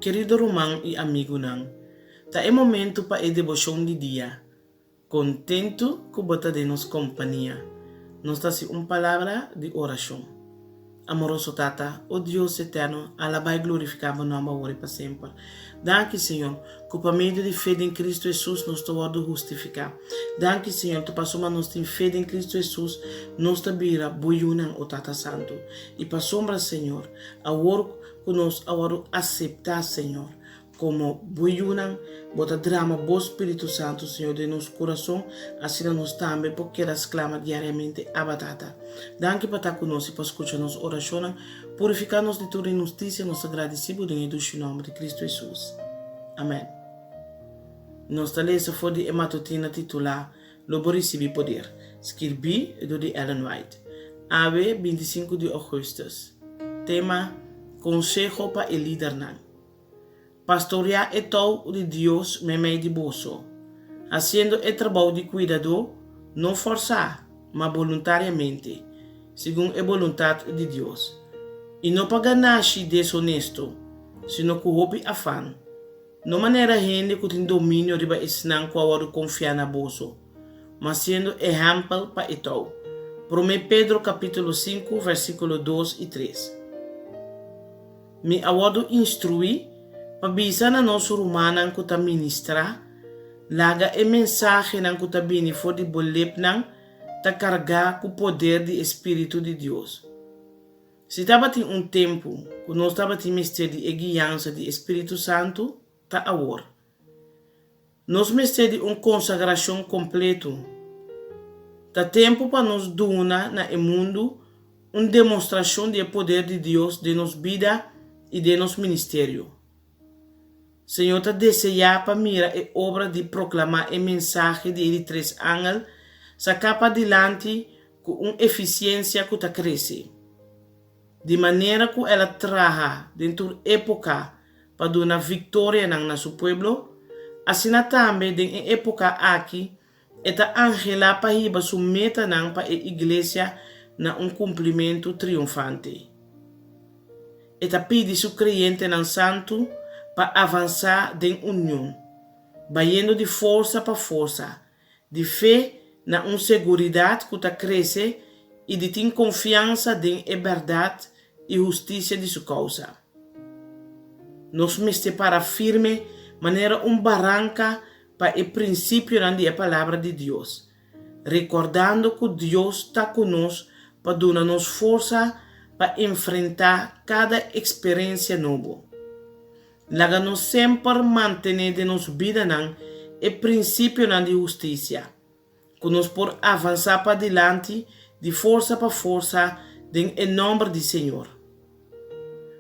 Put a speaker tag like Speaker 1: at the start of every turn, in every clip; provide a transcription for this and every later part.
Speaker 1: Querido irmão e amigo não, tá é momento para a devoção de dia. Contento que bota de nos companhia. Nos dá palavra de oração. Amoroso Tata, o Deus eterno, alaba e glorificava o nome para sempre. Danke, Senhor, que por meio de fé em Cristo Jesus nos torna justificar. Danke, Senhor, que passou nos tem fé em Cristo Jesus, nos tabira buiunan o Tata Santo. E para sombra, Senhor, agora que nos agora aceitar, Senhor, como buiunan, bota drama, bom Espírito Santo, Senhor, de nosso coração, assim nós também, porque elas clamam diariamente a batata. Danke para estar conosco e para escutar nossa oração, purificar-nos de toda injustiça, nos agradecemos em nome de Cristo Jesus. Amém. Nossa letra foi de matutina titular Lobo recebi poder, escrevi de Ellen White. Ave 25 de agosto. Tema: Consejo para o líder não. Pastorear é tal de Deus me meio de bolso, haciendo o trabalho de cuidador, não forçar, mas voluntariamente, segundo a vontade de Deus. E não para ganhar-se desonesto, sino com hobby afã. Não maneira gente que tem domínio riba esnan com a hora confiar na bolso, mas sendo exemplo para tal. 1 Pedro capítulo 5, versículo 2 e 3. Me awado instrui pabisa na nosso rumana que ta ministra, laga e mensagem na que ta bini for de bolep nang ta carregar com o poder do Espírito de Deus. Se estava tem tempo que nós estava tem mistério de guiança do Espírito Santo, ta agora. Nós mistério de consagração completo. Ta tempo para nos donar na mundo demonstração do poder de Deus de nos vida e de nos ministério. Senhor, te deseja para mira a obra de proclamar a mensagem de ele três ángeles, sacar para adiante com uma eficiência que cresce. De maneira que ela traga dentro da época para dar vitória na seu povo, assim também em época aqui, esta angela para ir submeta para a igreja na cumprimento triunfante. Esta pede seu crente na santo para avançar em união, vaindo de força para força, de fé na segurança que cresce e de ter confiança em verdade e justiça de sua causa. Nós mestre para firme maneira barranca para o princípio da palavra de Deus, recordando que Deus está conosco para dar-nos força para enfrentar cada experiência nova. Laga-nos sempre manter de nossa vida o princípio de justiça, que nos por avançar para adiante de força para força em nome do Senhor.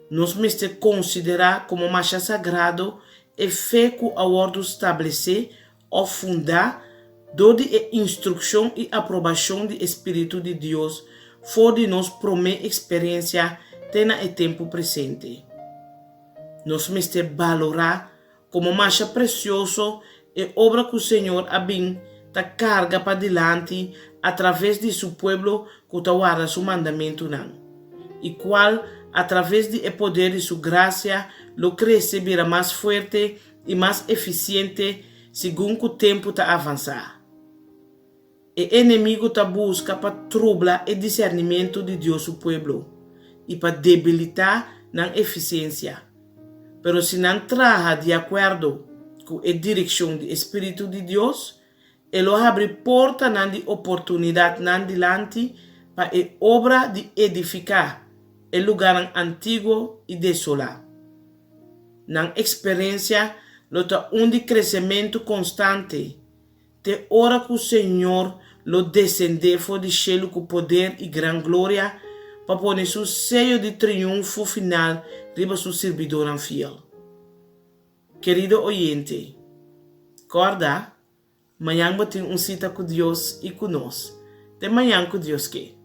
Speaker 1: Nos mestre considerar como mais sagrado e fé que a ordem estabelecer ou fundar, dode a instrução e aprovação do Espírito de Deus for de nos promete experiência tena e tempo presente. Nos mestre valorar como mais precioso e obra que o Senhor abim ta carga para adiante através de seu povo que ta guarda seu mandamento não. E qual através do poder de sua graça lo cresce vira mais forte e mais eficiente segundo o tempo ta avançar. O inimigo ta busca para trublar o discernimento de Deus seu povo e para debilitar na eficiência. Pero se não traga de acordo com a direção do Espírito de Deus, ele abre porta de oportunidade dilante para a obra de edificar o lugar antigo e desolado. Na experiência, lota de crescimento constante, te hora que o Senhor lo descender for de cielo com poder e grande glória, para pôr seu sello de triunfo final riba seu servidor fiel. Querido oyente, acorda, amanhã vou ter cita com Deus e conosco. De manhã com Deus que.